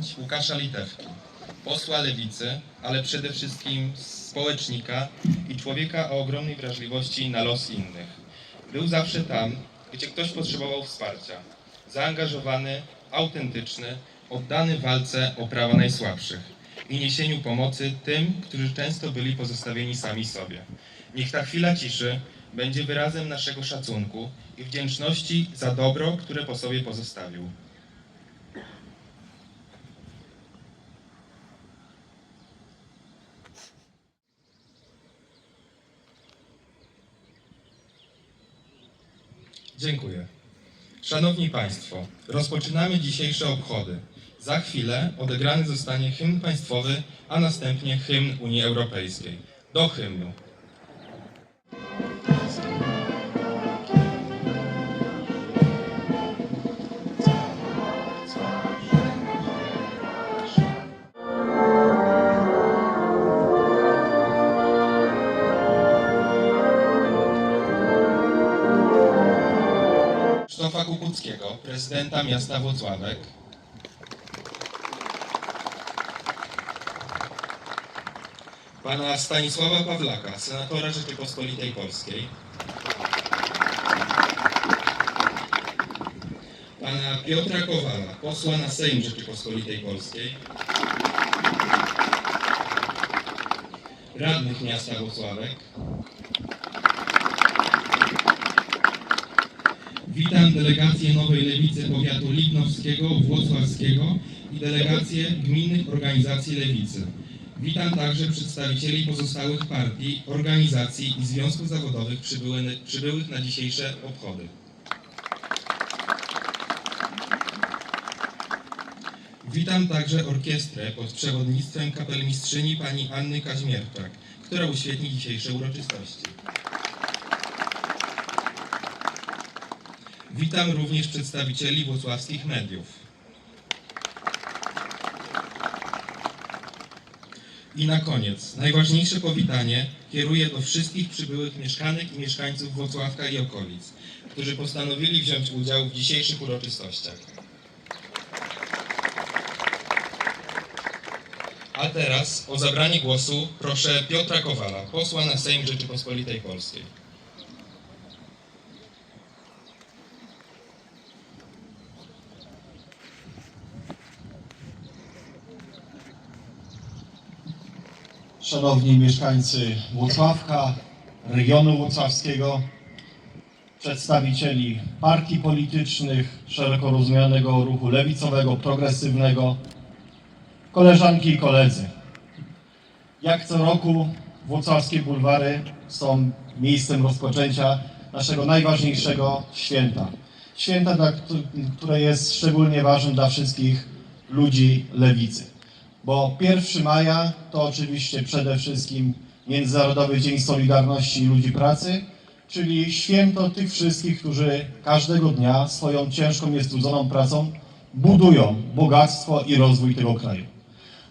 pamięć Łukasza Litewki, posła Lewicy, ale przede wszystkim społecznika i człowieka o ogromnej wrażliwości na los innych. Był zawsze tam, gdzie ktoś potrzebował wsparcia. Zaangażowany, autentyczny, oddany walce o prawa najsłabszych i niesieniu pomocy tym, którzy często byli pozostawieni sami sobie. Niech ta chwila ciszy będzie wyrazem naszego szacunku i wdzięczności za dobro, które po sobie pozostawił. Dziękuję. Szanowni Państwo, rozpoczynamy dzisiejsze obchody. Za chwilę odegrany zostanie hymn państwowy, a następnie hymn Unii Europejskiej. Do hymnu. Krzysztofa Kukuckiego, prezydenta miasta Włocławek. Pana Stanisława Pawlaka, senatora Rzeczypospolitej Polskiej. Pana Piotra Kowala, posła na Sejm Rzeczypospolitej Polskiej. Radnych miasta Włocławek. Witam delegację Nowej Lewicy Powiatu Lipnowskiego, Włocławskiego i delegację gminnych organizacji Lewicy. Witam także przedstawicieli pozostałych partii, organizacji i związków zawodowych przybyłych na dzisiejsze obchody. Witam także orkiestrę pod przewodnictwem kapelmistrzyni pani Anny Kaźmierczak, która uświetni dzisiejsze uroczystości. Witam również przedstawicieli włocławskich mediów. I na koniec, najważniejsze powitanie kieruję do wszystkich przybyłych mieszkanek i mieszkańców Włocławka i okolic, którzy postanowili wziąć udział w dzisiejszych uroczystościach. A teraz o zabranie głosu proszę Piotra Kowala, posła na Sejm Rzeczypospolitej Polskiej. Szanowni mieszkańcy Włocławka, regionu włocławskiego, przedstawicieli partii politycznych, szeroko rozumianego ruchu lewicowego, progresywnego, koleżanki i koledzy. Jak co roku włocławskie bulwary są miejscem rozpoczęcia naszego najważniejszego święta. Święta, które jest szczególnie ważne dla wszystkich ludzi lewicy. Bo 1 maja to oczywiście przede wszystkim Międzynarodowy Dzień Solidarności i Ludzi Pracy, czyli święto tych wszystkich, którzy każdego dnia swoją ciężką, niestrudzoną pracą budują bogactwo i rozwój tego kraju.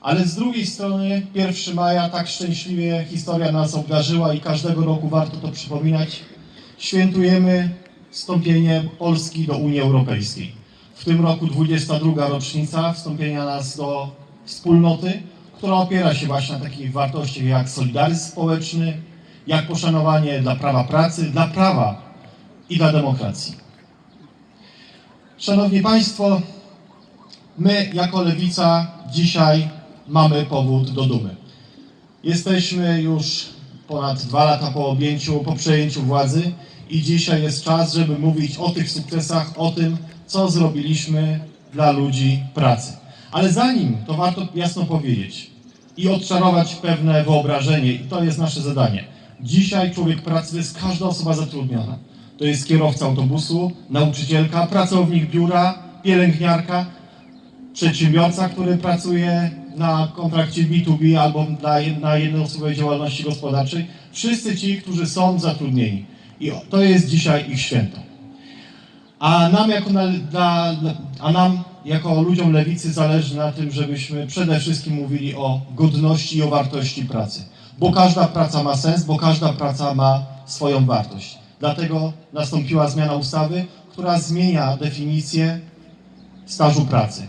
Ale z drugiej strony 1 maja tak szczęśliwie historia nas obdarzyła i każdego roku warto to przypominać. Świętujemy wstąpienie Polski do Unii Europejskiej. W tym roku 22. rocznica wstąpienia nas do wspólnoty, która opiera się właśnie na takich wartościach jak solidaryzm społeczny, jak poszanowanie dla prawa pracy, dla prawa i dla demokracji. Szanowni Państwo, my jako Lewica dzisiaj mamy powód do dumy. Jesteśmy już ponad 2 lata po przejęciu władzy i dzisiaj jest czas, żeby mówić o tych sukcesach, o tym, co zrobiliśmy dla ludzi pracy. Ale zanim, to warto jasno powiedzieć i odczarować pewne wyobrażenie, i to jest nasze zadanie. Dzisiaj człowiek pracy to jest każda osoba zatrudniona. To jest kierowca autobusu, nauczycielka, pracownik biura, pielęgniarka, przedsiębiorca, który pracuje na kontrakcie B2B albo na jednoosobowej działalności gospodarczej. Wszyscy ci, którzy są zatrudnieni. I to jest dzisiaj ich święto. A nam jako ludziom lewicy zależy na tym, żebyśmy przede wszystkim mówili o godności i o wartości pracy. Bo każda praca ma sens, bo każda praca ma swoją wartość. Dlatego nastąpiła zmiana ustawy, która zmienia definicję stażu pracy.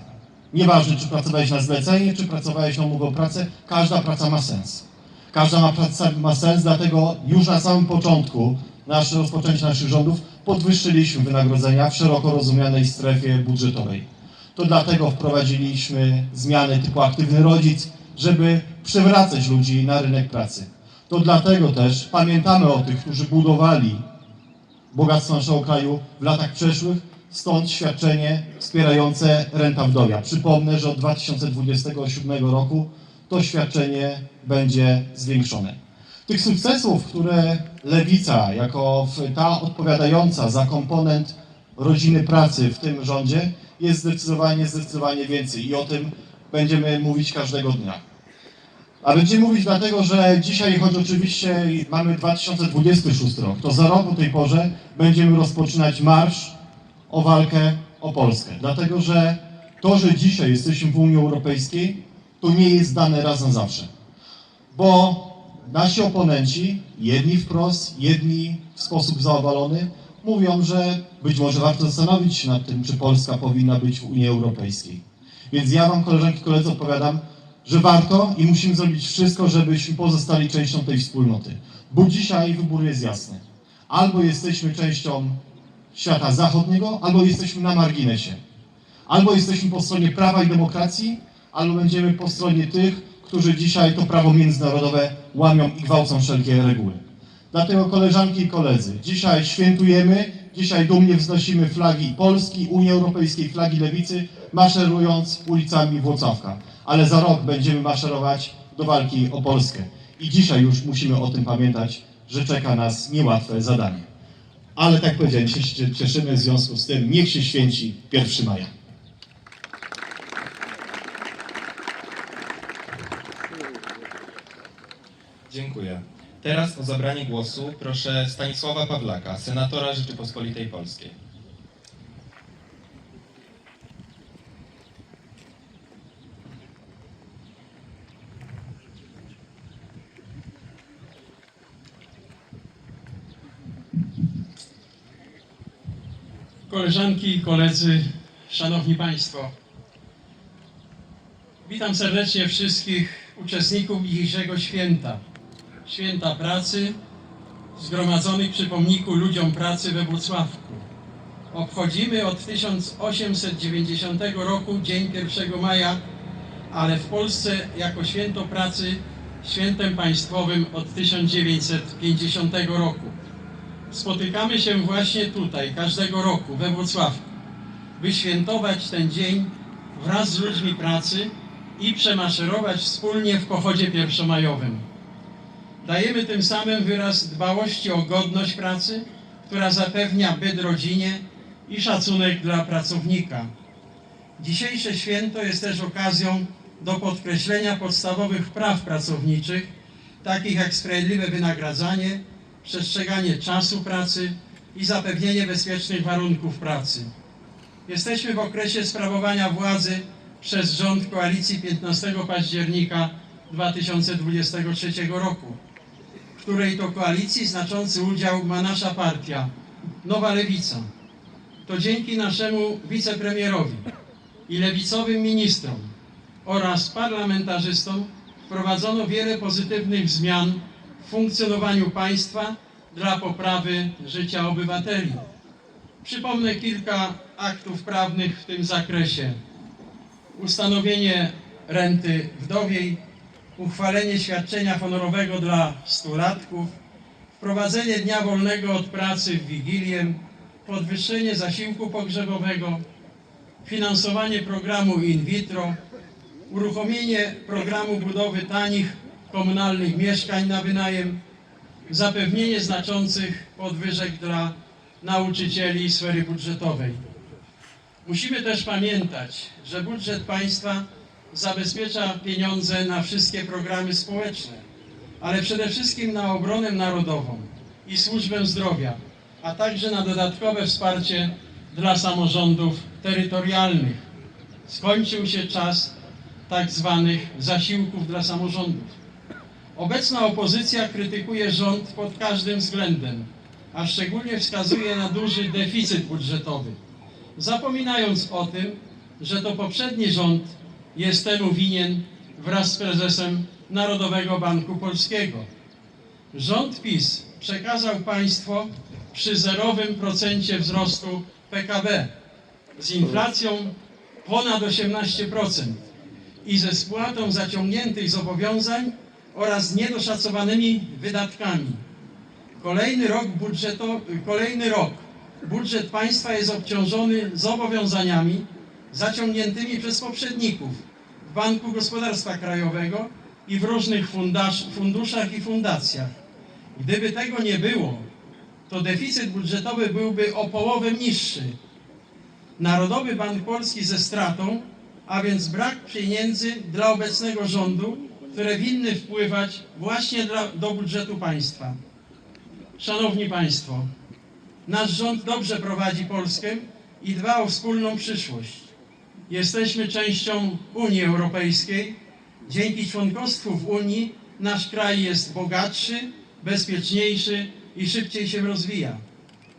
Nieważne, czy pracowałeś na zlecenie, czy pracowałeś na umowę o pracę, każda praca ma sens. Każda praca ma sens, dlatego już na samym początku rozpoczęcia naszych rządów podwyższyliśmy wynagrodzenia w szeroko rozumianej strefie budżetowej. To dlatego wprowadziliśmy zmiany typu aktywny rodzic, żeby przywracać ludzi na rynek pracy. To dlatego też pamiętamy o tych, którzy budowali bogactwo naszego kraju w latach przeszłych, stąd świadczenie wspierające renta wdowia. Przypomnę, że od 2027 roku to świadczenie będzie zwiększone. Tych sukcesów, które Lewica, jako ta odpowiadająca za komponent rodziny pracy w tym rządzie, jest zdecydowanie więcej i o tym będziemy mówić każdego dnia. A będziemy mówić dlatego, że dzisiaj, choć oczywiście mamy 2026 rok, to za rok o tej porze będziemy rozpoczynać marsz o walkę o Polskę. Dlatego, że to, że dzisiaj jesteśmy w Unii Europejskiej, to nie jest dane raz na zawsze. Bo nasi oponenci, jedni wprost, jedni w sposób zaowalony, mówią, że być może warto zastanowić się nad tym, czy Polska powinna być w Unii Europejskiej. Więc ja wam, koleżanki i koledzy, odpowiadam, że warto i musimy zrobić wszystko, żebyśmy pozostali częścią tej wspólnoty. Bo dzisiaj wybór jest jasny. Albo jesteśmy częścią świata zachodniego, albo jesteśmy na marginesie. Albo jesteśmy po stronie prawa i demokracji, albo będziemy po stronie tych, którzy dzisiaj to prawo międzynarodowe łamią i gwałcą wszelkie reguły. Dlatego, koleżanki i koledzy, dzisiaj świętujemy, dzisiaj dumnie wznosimy flagi Polski, Unii Europejskiej, flagi Lewicy, maszerując ulicami Włocławka. Ale za rok będziemy maszerować do walki o Polskę. I dzisiaj już musimy o tym pamiętać, że czeka nas niełatwe zadanie. Ale tak powiedziałem, się cieszymy, w związku z tym niech się święci 1 maja. Dziękuję. Teraz o zabranie głosu proszę Stanisława Pawlaka, senatora Rzeczypospolitej Polskiej. Koleżanki i koledzy, Szanowni Państwo. Witam serdecznie wszystkich uczestników dzisiejszego święta. Święta pracy, zgromadzonych przy pomniku ludziom pracy we Włocławku. Obchodzimy od 1890 roku dzień 1 maja, ale w Polsce jako święto pracy świętem państwowym od 1950 roku. Spotykamy się właśnie tutaj każdego roku we Włocławku, by świętować ten dzień wraz z ludźmi pracy i przemaszerować wspólnie w pochodzie pierwszomajowym. Dajemy tym samym wyraz dbałości o godność pracy, która zapewnia byt rodzinie i szacunek dla pracownika. Dzisiejsze święto jest też okazją do podkreślenia podstawowych praw pracowniczych, takich jak sprawiedliwe wynagradzanie, przestrzeganie czasu pracy i zapewnienie bezpiecznych warunków pracy. Jesteśmy w okresie sprawowania władzy przez rząd koalicji 15 października 2023 roku, w której to koalicji znaczący udział ma nasza partia, Nowa Lewica. To dzięki naszemu wicepremierowi i lewicowym ministrom oraz parlamentarzystom wprowadzono wiele pozytywnych zmian w funkcjonowaniu państwa dla poprawy życia obywateli. Przypomnę kilka aktów prawnych w tym zakresie. Ustanowienie renty wdowiej, uchwalenie świadczenia honorowego dla stulatków, wprowadzenie dnia wolnego od pracy w Wigilię, podwyższenie zasiłku pogrzebowego, finansowanie programu in vitro, uruchomienie programu budowy tanich komunalnych mieszkań na wynajem, zapewnienie znaczących podwyżek dla nauczycieli sfery budżetowej. Musimy też pamiętać, że budżet państwa zabezpiecza pieniądze na wszystkie programy społeczne, ale przede wszystkim na obronę narodową i służbę zdrowia, a także na dodatkowe wsparcie dla samorządów terytorialnych. Skończył się czas tak zwanych zasiłków dla samorządów. Obecna opozycja krytykuje rząd pod każdym względem, a szczególnie wskazuje na duży deficyt budżetowy, zapominając o tym, że to poprzedni rząd jest temu winien wraz z prezesem Narodowego Banku Polskiego. Rząd PiS przekazał państwo przy 0% wzrostu PKB z inflacją ponad 18% i ze spłatą zaciągniętych zobowiązań oraz niedoszacowanymi wydatkami. Kolejny rok budżet państwa jest obciążony zobowiązaniami zaciągniętymi przez poprzedników w Banku Gospodarstwa Krajowego i w różnych funduszach i fundacjach. Gdyby tego nie było, to deficyt budżetowy byłby o połowę niższy. Narodowy Bank Polski ze stratą, a więc brak pieniędzy dla obecnego rządu, które winny wpływać właśnie do budżetu państwa. Szanowni Państwo, nasz rząd dobrze prowadzi Polskę i dba o wspólną przyszłość. Jesteśmy częścią Unii Europejskiej. Dzięki członkostwu w Unii nasz kraj jest bogatszy, bezpieczniejszy i szybciej się rozwija.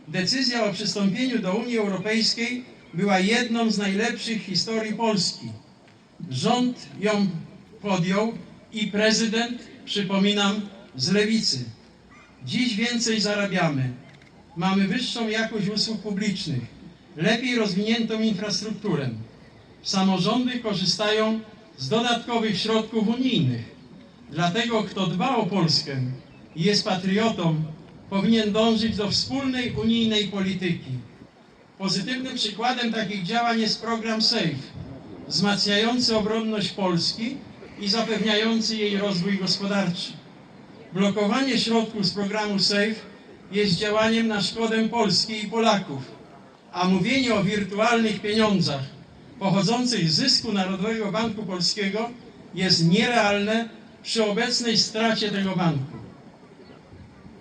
Decyzja o przystąpieniu do Unii Europejskiej była jedną z najlepszych w historii Polski. Rząd ją podjął i prezydent, przypominam, z lewicy. Dziś więcej zarabiamy. Mamy wyższą jakość usług publicznych, lepiej rozwiniętą infrastrukturę. Samorządy korzystają z dodatkowych środków unijnych. Dlatego kto dba o Polskę i jest patriotą, powinien dążyć do wspólnej unijnej polityki. Pozytywnym przykładem takich działań jest program SAFE, wzmacniający obronność Polski i zapewniający jej rozwój gospodarczy. Blokowanie środków z programu SAFE jest działaniem na szkodę Polski i Polaków, a mówienie o wirtualnych pieniądzach pochodzących z zysku Narodowego Banku Polskiego jest nierealne przy obecnej stracie tego banku.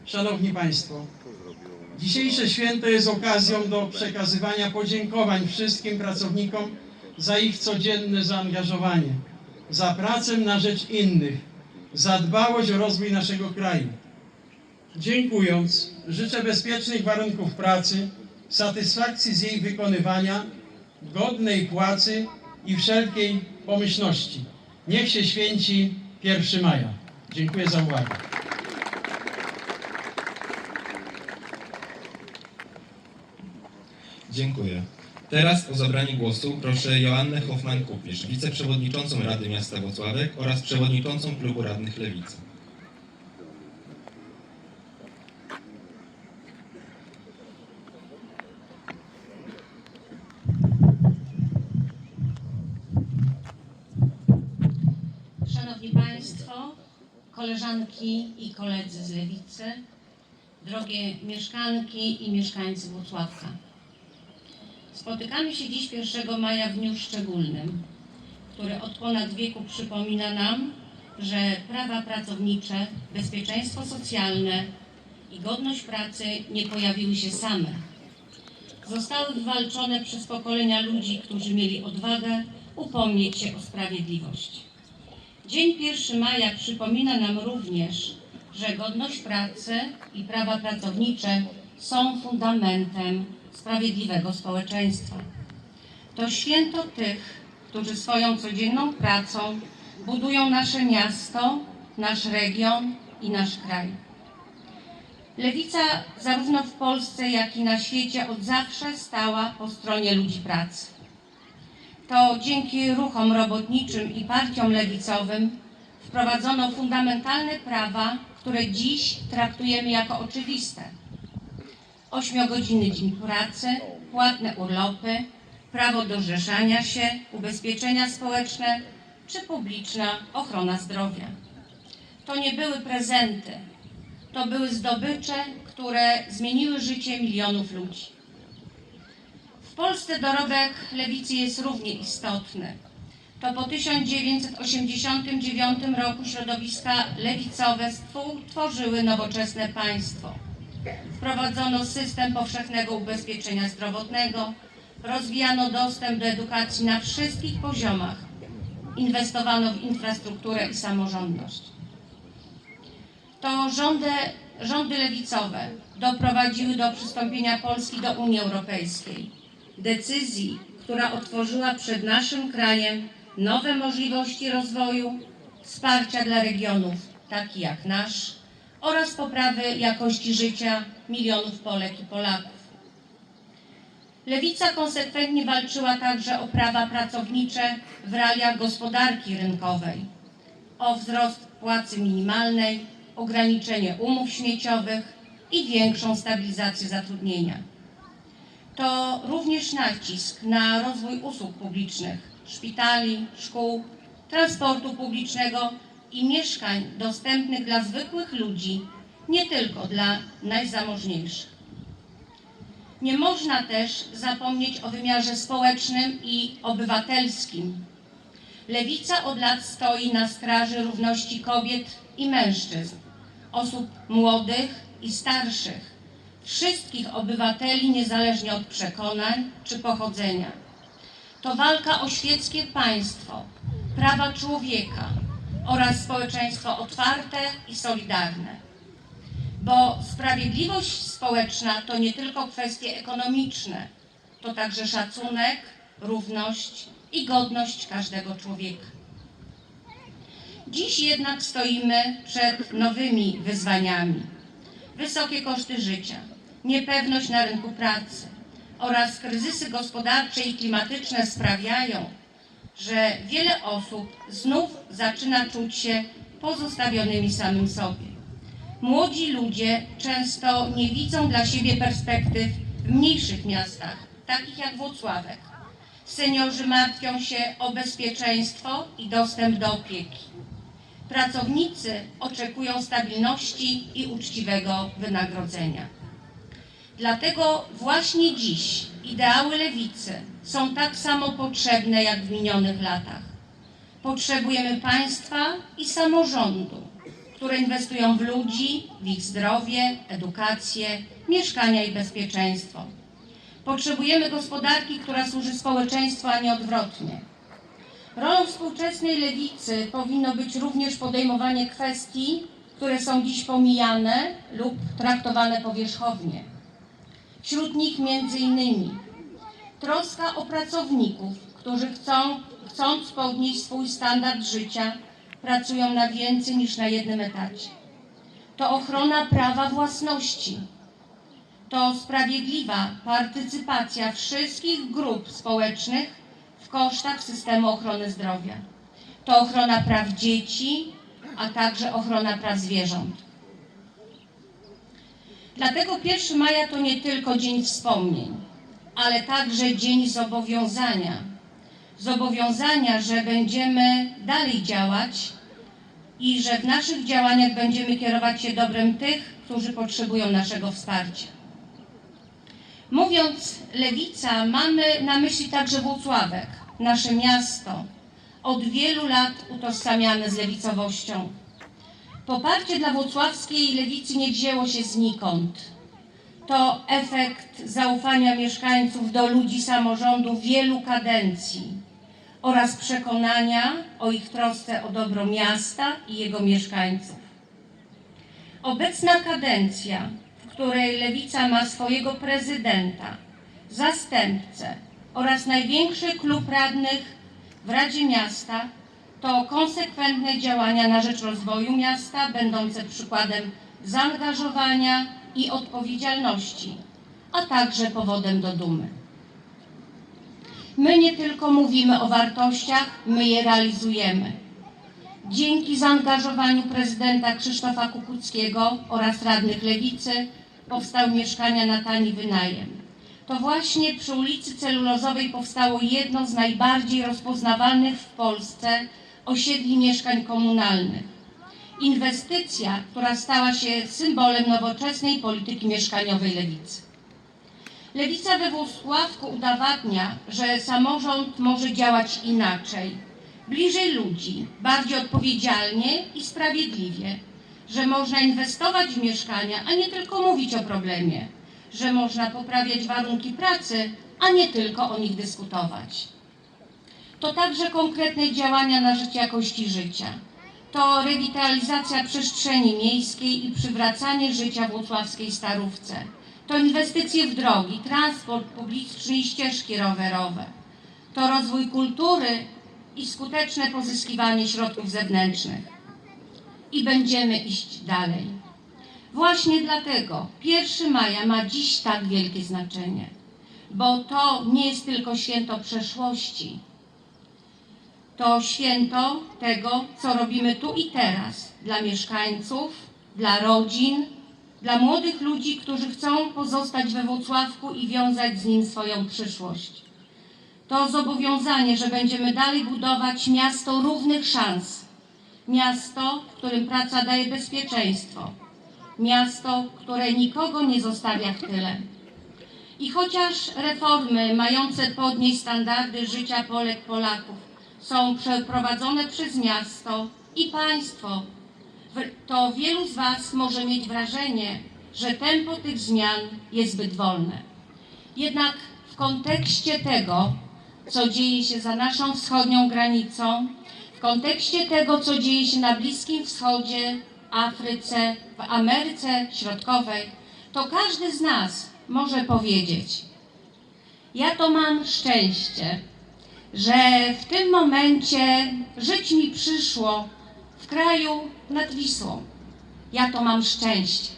Szanowni Państwo, dzisiejsze święto jest okazją do przekazywania podziękowań wszystkim pracownikom za ich codzienne zaangażowanie, za pracę na rzecz innych, za dbałość o rozwój naszego kraju. Dziękując, życzę bezpiecznych warunków pracy, satysfakcji z jej wykonywania, godnej płacy i wszelkiej pomyślności. Niech się święci 1 maja. Dziękuję za uwagę. Dziękuję. Teraz o zabranie głosu proszę Joannę Hoffmann-Kupisz, wiceprzewodniczącą Rady Miasta Włocławek oraz przewodniczącą Klubu Radnych Lewicy. Szanowni Państwo, koleżanki i koledzy z Lewicy, drogie mieszkanki i mieszkańcy Włocławka. Spotykamy się dziś 1 maja w dniu szczególnym, który od ponad wieku przypomina nam, że prawa pracownicze, bezpieczeństwo socjalne i godność pracy nie pojawiły się same. Zostały wywalczone przez pokolenia ludzi, którzy mieli odwagę upomnieć się o sprawiedliwość. Dzień 1 maja przypomina nam również, że godność pracy i prawa pracownicze są fundamentem sprawiedliwego społeczeństwa. To święto tych, którzy swoją codzienną pracą budują nasze miasto, nasz region i nasz kraj. Lewica zarówno w Polsce, jak i na świecie od zawsze stała po stronie ludzi pracy. To dzięki ruchom robotniczym i partiom lewicowym wprowadzono fundamentalne prawa, które dziś traktujemy jako oczywiste. 8-godzinny dzień pracy, płatne urlopy, prawo do zrzeszania się, ubezpieczenia społeczne czy publiczna ochrona zdrowia. To nie były prezenty, to były zdobycze, które zmieniły życie milionów ludzi. W Polsce dorobek lewicy jest równie istotny. To po 1989 roku środowiska lewicowe tworzyły nowoczesne państwo. Wprowadzono system powszechnego ubezpieczenia zdrowotnego, rozwijano dostęp do edukacji na wszystkich poziomach, inwestowano w infrastrukturę i samorządność. To rządy lewicowe doprowadziły do przystąpienia Polski do Unii Europejskiej, decyzji, która otworzyła przed naszym krajem nowe możliwości rozwoju, wsparcia dla regionów takich jak nasz oraz poprawy jakości życia milionów Polek i Polaków. Lewica konsekwentnie walczyła także o prawa pracownicze w realiach gospodarki rynkowej, o wzrost płacy minimalnej, ograniczenie umów śmieciowych i większą stabilizację zatrudnienia. To również nacisk na rozwój usług publicznych, szpitali, szkół, transportu publicznego i mieszkań dostępnych dla zwykłych ludzi, nie tylko dla najzamożniejszych. Nie można też zapomnieć o wymiarze społecznym i obywatelskim. Lewica od lat stoi na straży równości kobiet i mężczyzn, osób młodych i starszych, wszystkich obywateli niezależnie od przekonań czy pochodzenia. To walka o świeckie państwo, prawa człowieka oraz społeczeństwo otwarte i solidarne. Bo sprawiedliwość społeczna to nie tylko kwestie ekonomiczne, to także szacunek, równość i godność każdego człowieka. Dziś jednak stoimy przed nowymi wyzwaniami. Wysokie koszty życia, niepewność na rynku pracy oraz kryzysy gospodarcze i klimatyczne sprawiają, że wiele osób znów zaczyna czuć się pozostawionymi samym sobie. Młodzi ludzie często nie widzą dla siebie perspektyw w mniejszych miastach, takich jak Włocławek. Seniorzy martwią się o bezpieczeństwo i dostęp do opieki. Pracownicy oczekują stabilności i uczciwego wynagrodzenia. Dlatego właśnie dziś ideały lewicy są tak samo potrzebne jak w minionych latach. Potrzebujemy państwa i samorządu, które inwestują w ludzi, w ich zdrowie, edukację, mieszkania i bezpieczeństwo. Potrzebujemy gospodarki, która służy społeczeństwu, a nie odwrotnie. Rolą współczesnej lewicy powinno być również podejmowanie kwestii, które są dziś pomijane lub traktowane powierzchownie. Wśród nich m.in. troska o pracowników, którzy chcąc podnieść swój standard życia, pracują na więcej niż na jednym etacie. To ochrona prawa własności. To sprawiedliwa partycypacja wszystkich grup społecznych w kosztach systemu ochrony zdrowia. To ochrona praw dzieci, a także ochrona praw zwierząt. Dlatego 1 maja to nie tylko dzień wspomnień, ale także dzień zobowiązania. Zobowiązania, że będziemy dalej działać i że w naszych działaniach będziemy kierować się dobrem tych, którzy potrzebują naszego wsparcia. Mówiąc lewica, mamy na myśli także Włocławek, nasze miasto, od wielu lat utożsamiane z lewicowością. Poparcie dla włocławskiej lewicy nie wzięło się znikąd. To efekt zaufania mieszkańców do ludzi samorządu wielu kadencji oraz przekonania o ich trosce o dobro miasta i jego mieszkańców. Obecna kadencja, w której lewica ma swojego prezydenta, zastępcę oraz największy klub radnych w Radzie Miasta, to konsekwentne działania na rzecz rozwoju miasta, będące przykładem zaangażowania i odpowiedzialności, a także powodem do dumy. My nie tylko mówimy o wartościach, my je realizujemy. Dzięki zaangażowaniu prezydenta Krzysztofa Kukuckiego oraz radnych lewicy powstały mieszkania na tani wynajem. To właśnie przy ulicy Celulozowej powstało jedno z najbardziej rozpoznawalnych w Polsce osiedli mieszkań komunalnych. Inwestycja, która stała się symbolem nowoczesnej polityki mieszkaniowej lewicy. Lewica we Włocławku udowadnia, że samorząd może działać inaczej, bliżej ludzi, bardziej odpowiedzialnie i sprawiedliwie, że można inwestować w mieszkania, a nie tylko mówić o problemie, że można poprawiać warunki pracy, a nie tylko o nich dyskutować. To także konkretne działania na rzecz jakości życia. To rewitalizacja przestrzeni miejskiej i przywracanie życia włocławskiej Starówce. To inwestycje w drogi, transport publiczny i ścieżki rowerowe. to rozwój kultury i skuteczne pozyskiwanie środków zewnętrznych. I będziemy iść dalej. Właśnie dlatego 1 maja ma dziś tak wielkie znaczenie, bo to nie jest tylko święto przeszłości. To święto tego, co robimy tu i teraz dla mieszkańców, dla rodzin, dla młodych ludzi, którzy chcą pozostać we Włocławku i wiązać z nim swoją przyszłość. To zobowiązanie, że będziemy dalej budować miasto równych szans. Miasto, w którym praca daje bezpieczeństwo. Miasto, które nikogo nie zostawia w tyle. I chociaż reformy mające podnieść standardy życia Polek, Polaków są przeprowadzone przez miasto i państwo, to wielu z Was może mieć wrażenie, że tempo tych zmian jest zbyt wolne. Jednak w kontekście tego, co dzieje się za naszą wschodnią granicą, w kontekście tego, co dzieje się na Bliskim Wschodzie, Afryce, w Ameryce Środkowej, to każdy z nas może powiedzieć: ja to mam szczęście, że w tym momencie żyć mi przyszło w kraju nad Wisłą. Ja to mam szczęście.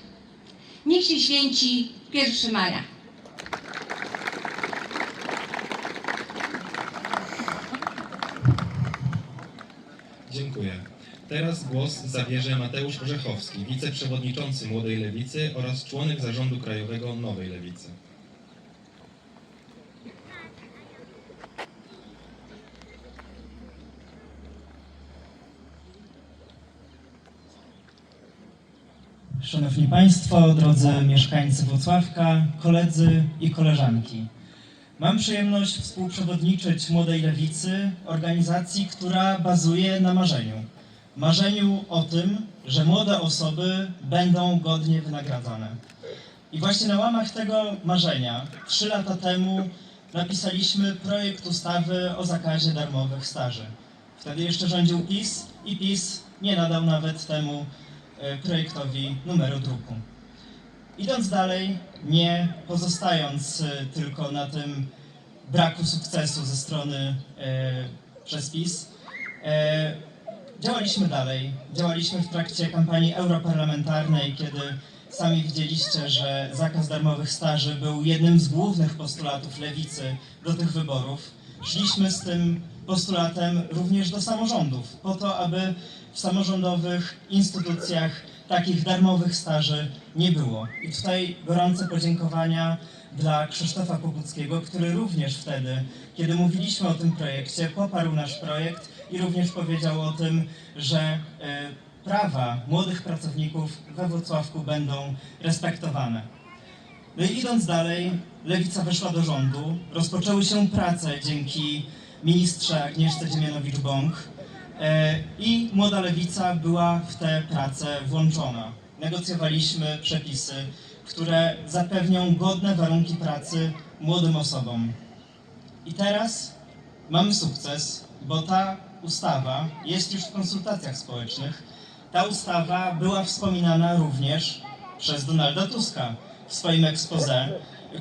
Niech się święci 1 maja. Dziękuję. Teraz głos zabierze Mateusz Orzechowski, wiceprzewodniczący Młodej Lewicy oraz członek Zarządu Krajowego Nowej Lewicy. Szanowni Państwo, drodzy mieszkańcy Włocławka, koledzy i koleżanki. Mam przyjemność współprzewodniczyć Młodej Lewicy, organizacji, która bazuje na marzeniu. Marzeniu o tym, że młode osoby będą godnie wynagradzane. I właśnie na łamach tego marzenia 3 lata temu napisaliśmy projekt ustawy o zakazie darmowych staży. Wtedy jeszcze rządził PiS i PiS nie nadał nawet temu projektowi numeru druku. Idąc dalej, nie pozostając tylko na tym braku sukcesu ze strony przez PiS, działaliśmy dalej. Działaliśmy w trakcie kampanii europarlamentarnej, kiedy sami widzieliście, że zakaz darmowych staży był jednym z głównych postulatów Lewicy do tych wyborów. Szliśmy z tym postulatem również do samorządów, po to, aby w samorządowych instytucjach takich darmowych staży nie było. I tutaj gorące podziękowania dla Krzysztofa Poguckiego, który również wtedy, kiedy mówiliśmy o tym projekcie, poparł nasz projekt i również powiedział o tym, że prawa młodych pracowników we Włocławku będą respektowane. No i idąc dalej, Lewica weszła do rządu, rozpoczęły się prace dzięki ministrze Agnieszce Dziemianowicz-Bąk i Młoda Lewica była w te prace włączona. Negocjowaliśmy przepisy, które zapewnią godne warunki pracy młodym osobom. I teraz mamy sukces, bo ta ustawa jest już w konsultacjach społecznych. Ta ustawa była wspominana również przez Donalda Tuska w swoim exposé,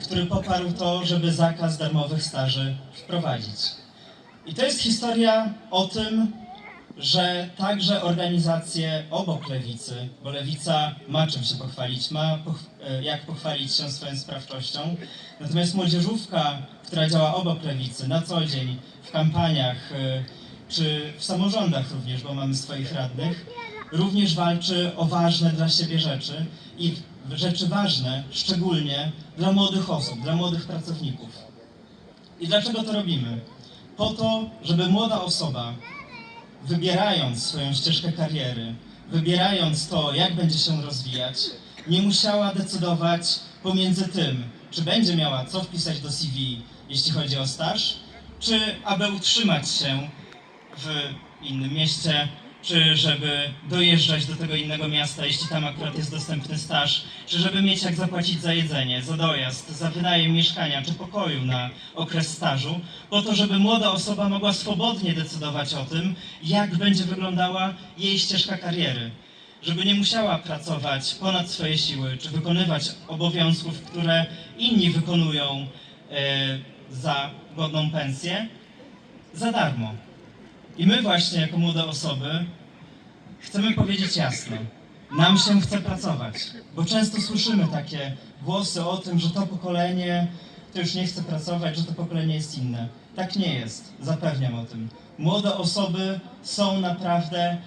który poparł to, żeby zakaz darmowych staży wprowadzić. I to jest historia o tym, że także organizacje obok Lewicy, bo Lewica ma czym się pochwalić, ma jak pochwalić się swoją sprawczością, natomiast młodzieżówka, która działa obok Lewicy na co dzień, w kampaniach, czy w samorządach również, bo mamy swoich radnych, również walczy o ważne dla siebie rzeczy i rzeczy ważne szczególnie dla młodych osób, dla młodych pracowników. I dlaczego to robimy? Po to, żeby młoda osoba, wybierając swoją ścieżkę kariery, wybierając to, jak będzie się rozwijać, nie musiała decydować pomiędzy tym, czy będzie miała co wpisać do CV, jeśli chodzi o staż, czy aby utrzymać się w innym mieście, czy żeby dojeżdżać do tego innego miasta, jeśli tam akurat jest dostępny staż, czy żeby mieć jak zapłacić za jedzenie, za dojazd, za wynajem mieszkania czy pokoju na okres stażu, po to, żeby młoda osoba mogła swobodnie decydować o tym, jak będzie wyglądała jej ścieżka kariery. Żeby nie musiała pracować ponad swoje siły, czy wykonywać obowiązków, które inni wykonują za godną pensję, za darmo. I my właśnie jako młode osoby chcemy powiedzieć jasno, nam się chce pracować, bo często słyszymy takie głosy o tym, że to pokolenie to już nie chce pracować, że to pokolenie jest inne. Tak nie jest, zapewniam o tym. Młode osoby są naprawdę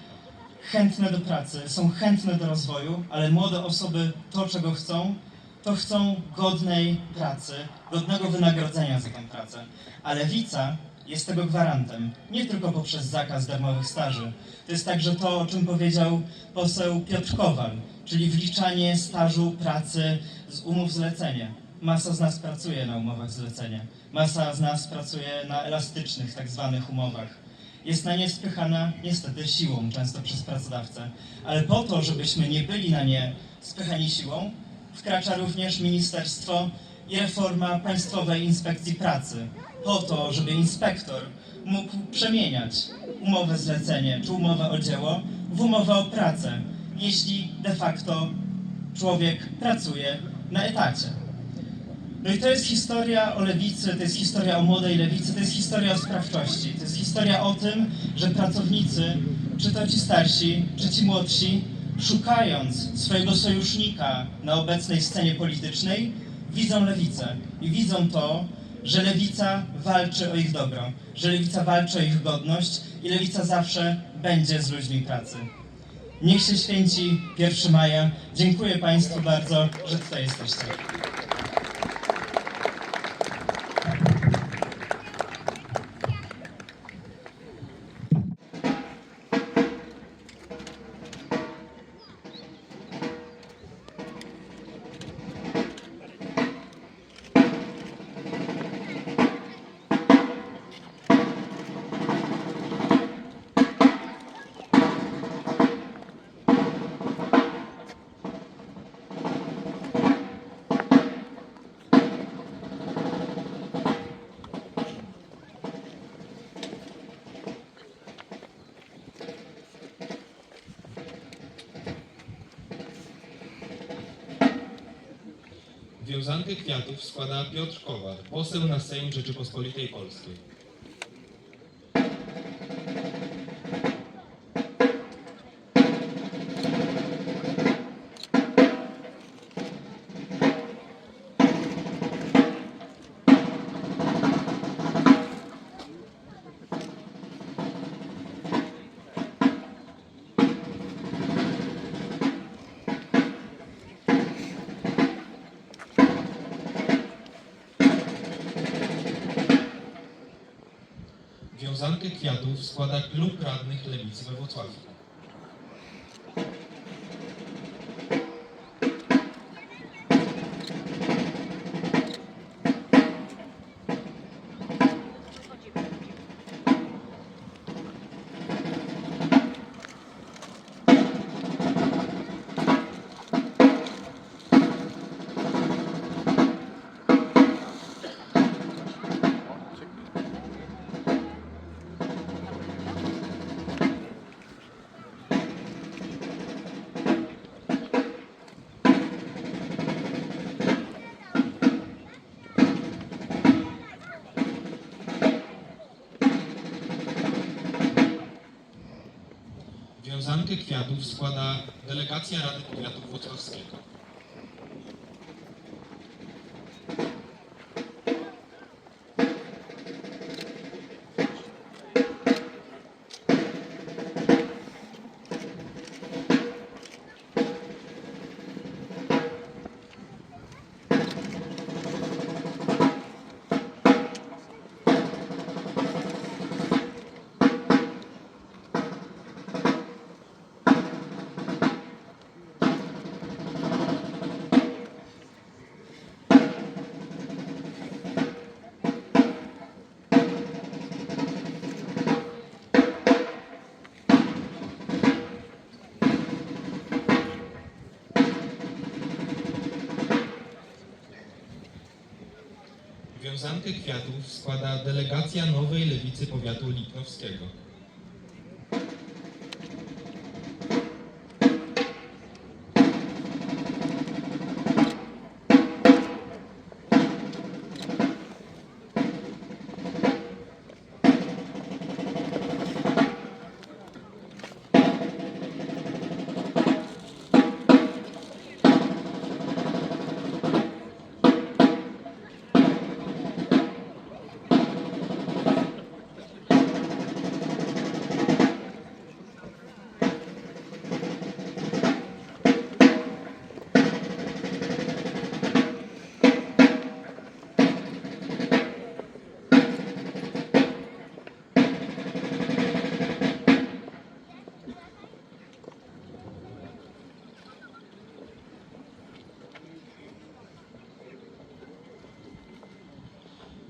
chętne do pracy, są chętne do rozwoju, ale młode osoby to, czego chcą, to chcą godnej pracy, godnego wynagrodzenia za tę pracę. A Lewica jest tego gwarantem, nie tylko poprzez zakaz darmowych staży. To jest także to, o czym powiedział poseł Piotr Kowal, czyli wliczanie stażu pracy z umów zlecenia. Masa z nas pracuje na umowach zlecenia, masa z nas pracuje na elastycznych tak zwanych umowach. Jest na nie spychana niestety siłą, często przez pracodawcę. Ale po to, żebyśmy nie byli na nie spychani siłą, wkracza również ministerstwo i reforma Państwowej Inspekcji Pracy. Po to, żeby inspektor mógł przemieniać umowę zlecenie czy umowę o dzieło w umowę o pracę, jeśli de facto człowiek pracuje na etacie. No i to jest historia o lewicy, to jest historia o młodej lewicy, to jest historia o sprawczości. To jest historia o tym, że pracownicy, czy to ci starsi, czy ci młodsi, szukając swojego sojusznika na obecnej scenie politycznej, widzą lewicę i widzą to, że lewica walczy o ich dobro, że lewica walczy o ich godność i lewica zawsze będzie z ludźmi pracy. Niech się święci 1 maja. Dziękuję Państwu bardzo, że tutaj jesteście. Wiązankę kwiatów składa Piotr Kowal, poseł na Sejm Rzeczypospolitej Polskiej. Wiązankę kwiatów składa Klub Radnych Lewicy we Włocławku. Wiązankę kwiatów składa delegacja Rady Powiatu Włocławskiego. Wiązankę kwiatów składa delegacja Nowej Lewicy Powiatu Lipnowskiego.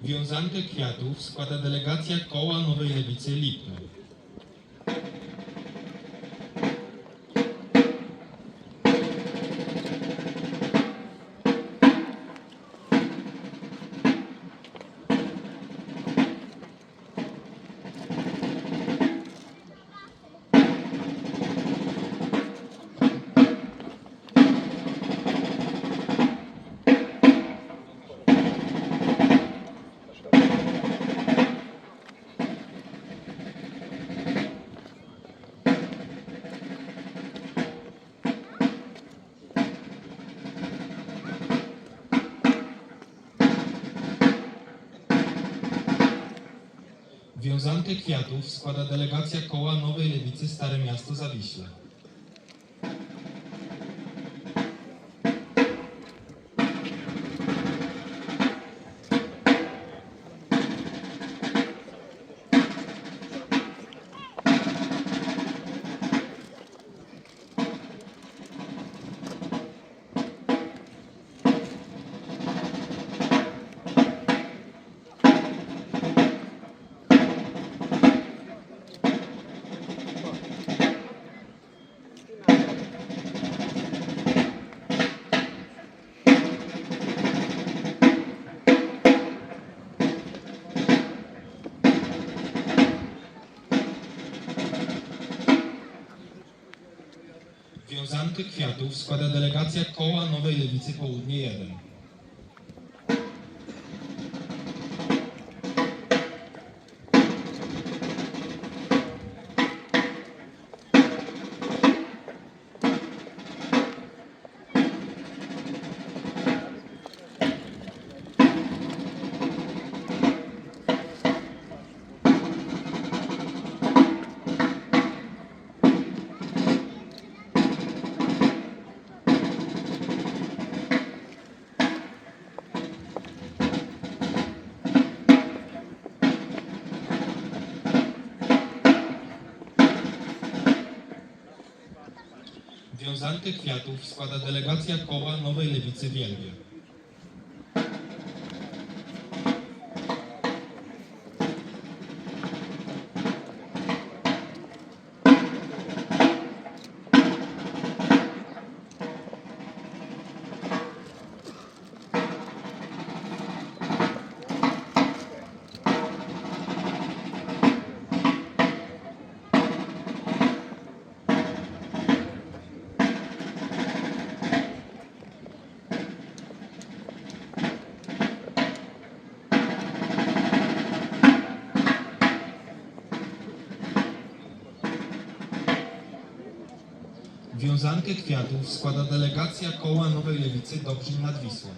Wiązankę kwiatów składa delegacja Koła Nowej Lewicy Lipno. Wiązankę kwiatów składa delegacja Koła Nowej Lewicy Stare Miasto Zawiśle. Wiązankę kwiatów składa delegacja Koła Nowej Lewicy Południe 1. Wiązankę kwiatów składa delegacja Koła Nowej Lewicy Wielgie. Wiązankę kwiatów składa delegacja Koła Nowej Lewicy Dobrzyn nad Wisłą.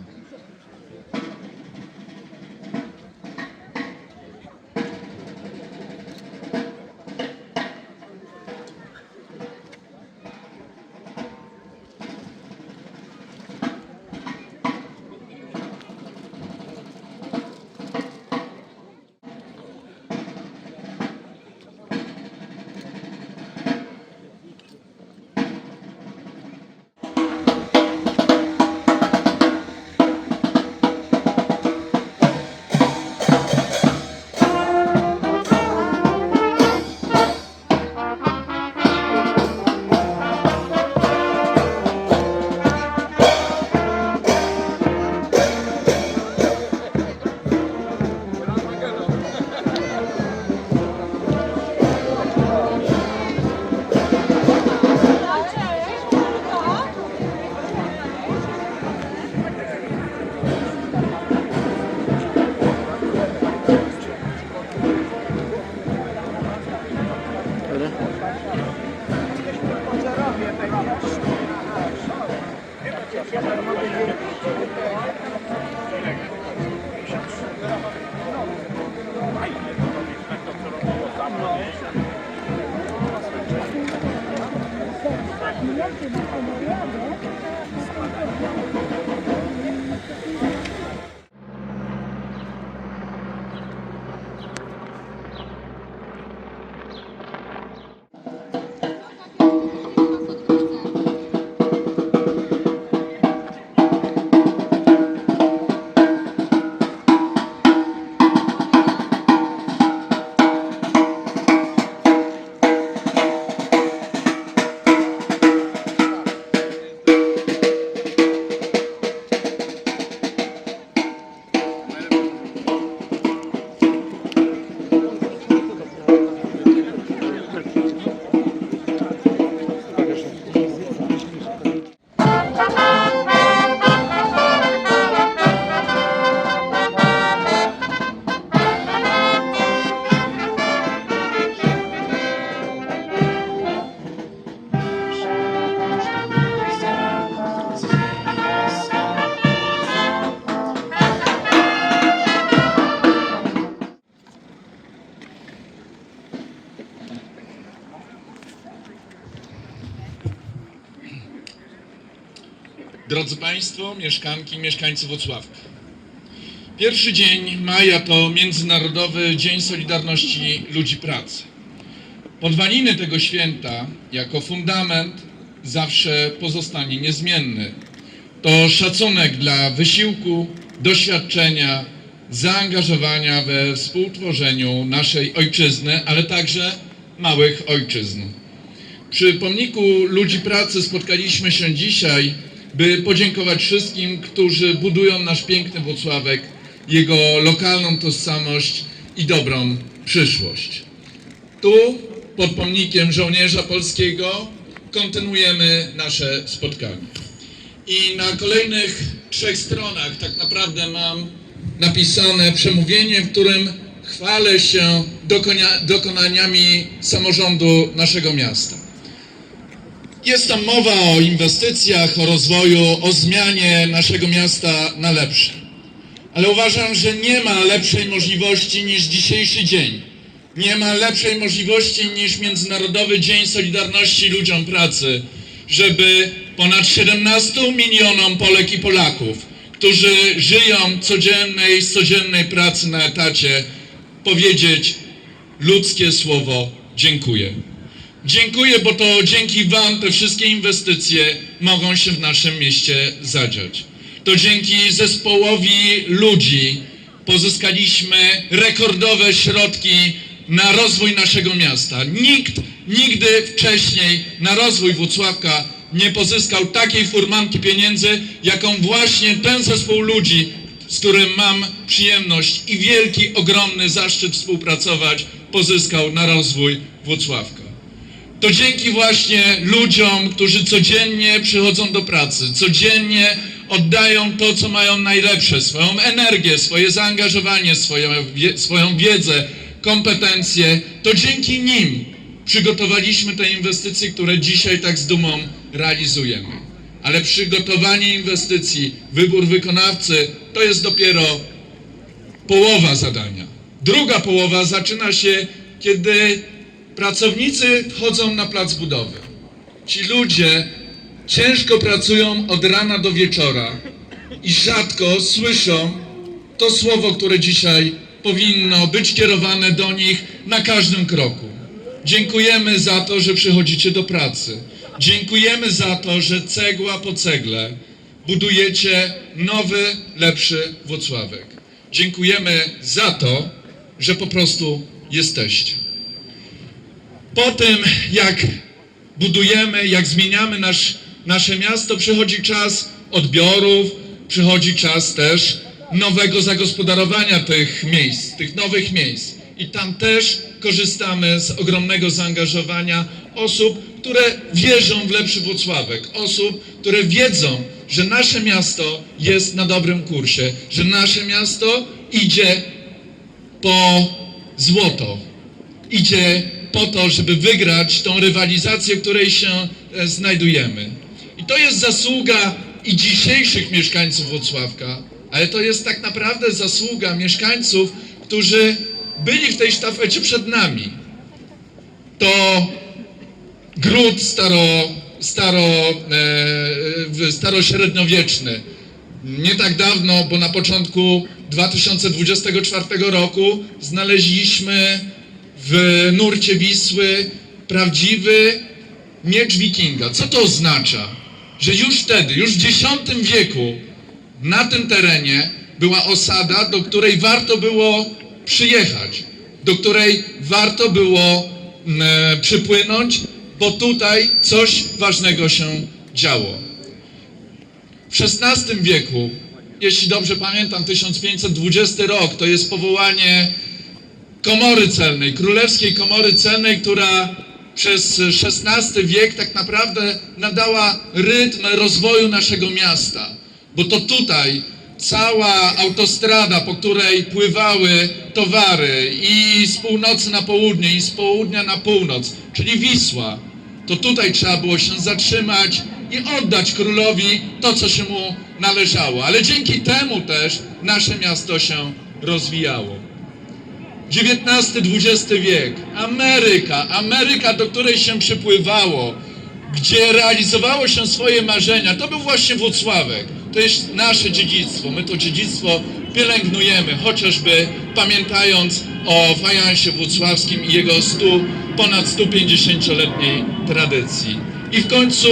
Drodzy Państwo, mieszkanki i mieszkańcy Włocławka. Pierwszy dzień maja to Międzynarodowy Dzień Solidarności Ludzi Pracy. Podwaliny tego święta jako fundament zawsze pozostanie niezmienny. To szacunek dla wysiłku, doświadczenia, zaangażowania we współtworzeniu naszej ojczyzny, ale także małych ojczyzn. Przy pomniku Ludzi Pracy spotkaliśmy się dzisiaj, by podziękować wszystkim, którzy budują nasz piękny Włocławek, jego lokalną tożsamość i dobrą przyszłość. Tu, pod pomnikiem żołnierza polskiego, kontynuujemy nasze spotkanie. I na kolejnych 3 stronach tak naprawdę mam napisane przemówienie, w którym chwalę się dokonaniami samorządu naszego miasta. Jest tam mowa o inwestycjach, o rozwoju, o zmianie naszego miasta na lepsze. Ale uważam, że nie ma lepszej możliwości niż dzisiejszy dzień. Nie ma lepszej możliwości niż Międzynarodowy Dzień Solidarności Ludziom Pracy, żeby ponad 17 milionom Polek i Polaków, którzy żyją z codziennej pracy na etacie, powiedzieć ludzkie słowo dziękuję. Dziękuję, bo to dzięki Wam te wszystkie inwestycje mogą się w naszym mieście zadziać. To dzięki zespołowi ludzi pozyskaliśmy rekordowe środki na rozwój naszego miasta. Nikt nigdy wcześniej na rozwój Włocławka nie pozyskał takiej furmanki pieniędzy, jaką właśnie ten zespół ludzi, z którym mam przyjemność i wielki, ogromny zaszczyt współpracować, pozyskał na rozwój Włocławka. To dzięki właśnie ludziom, którzy codziennie przychodzą do pracy, codziennie oddają to, co mają najlepsze, swoją energię, swoje zaangażowanie, swoją wiedzę, kompetencje, to dzięki nim przygotowaliśmy te inwestycje, które dzisiaj tak z dumą realizujemy. Ale przygotowanie inwestycji, wybór wykonawcy to jest dopiero połowa zadania. Druga połowa zaczyna się, kiedy pracownicy wchodzą na plac budowy. Ci ludzie ciężko pracują od rana do wieczora i rzadko słyszą to słowo, które dzisiaj powinno być kierowane do nich na każdym kroku. Dziękujemy za to, że przychodzicie do pracy. Dziękujemy za to, że cegła po cegle budujecie nowy, lepszy Włocławek. Dziękujemy za to, że po prostu jesteście. Po tym, jak budujemy, jak zmieniamy nasze miasto, przychodzi czas odbiorów, przychodzi czas też nowego zagospodarowania tych miejsc, tych nowych miejsc. I tam też korzystamy z ogromnego zaangażowania osób, które wierzą w lepszy Włocławek, osób, które wiedzą, że nasze miasto jest na dobrym kursie, że nasze miasto idzie po złoto, idzie po to, żeby wygrać tą rywalizację, w której się znajdujemy. I to jest zasługa i dzisiejszych mieszkańców Włocławka, ale to jest tak naprawdę zasługa mieszkańców, którzy byli w tej sztafecie przed nami. To gród starośredniowieczny. Nie tak dawno, bo na początku 2024 roku znaleźliśmy w nurcie Wisły prawdziwy miecz wikinga. Co to oznacza? Że już wtedy, już w X wieku na tym terenie była osada, do której warto było przyjechać, do której warto było przypłynąć, bo tutaj coś ważnego się działo. W XVI wieku, jeśli dobrze pamiętam, 1520 rok, to jest powołanie Komory Celnej, Królewskiej Komory Celnej, która przez XVI wiek tak naprawdę nadała rytm rozwoju naszego miasta. Bo to tutaj cała autostrada, po której pływały towary i z północy na południe, i z południa na północ, czyli Wisła, to tutaj trzeba było się zatrzymać i oddać królowi to, co się mu należało. Ale dzięki temu też nasze miasto się rozwijało. XIX-XX wiek, Ameryka, do której się przypływało, gdzie realizowało się swoje marzenia, to był właśnie Włocławek. To jest nasze dziedzictwo. My to dziedzictwo pielęgnujemy, chociażby pamiętając o fajansie włocławskim i jego ponad 150-letniej tradycji. I w końcu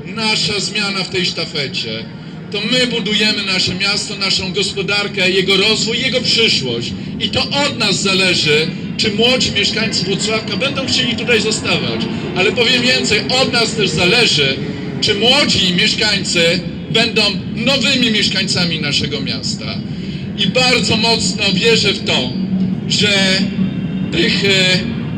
nasza zmiana w tej sztafecie. To my budujemy nasze miasto, naszą gospodarkę, jego rozwój, jego przyszłość. I to od nas zależy, czy młodzi mieszkańcy Włocławka będą chcieli tutaj zostawać. Ale powiem więcej, od nas też zależy, czy młodzi mieszkańcy będą nowymi mieszkańcami naszego miasta. I bardzo mocno wierzę w to, że tych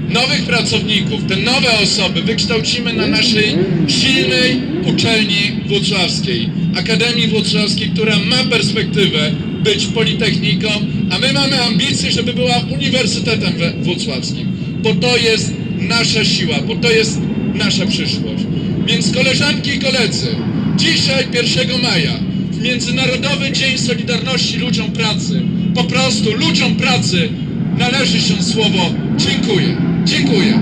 nowych pracowników, te nowe osoby wykształcimy na naszej silnej uczelni włocławskiej, Akademii Włocławskiej, która ma perspektywę być politechniką, a my mamy ambicje, żeby była uniwersytetem włocławskim, bo to jest nasza siła, bo to jest nasza przyszłość. Więc koleżanki i koledzy, dzisiaj 1 maja, w Międzynarodowy Dzień Solidarności Ludziom Pracy, po prostu ludziom pracy należy się słowo dziękuję. Dziękuję.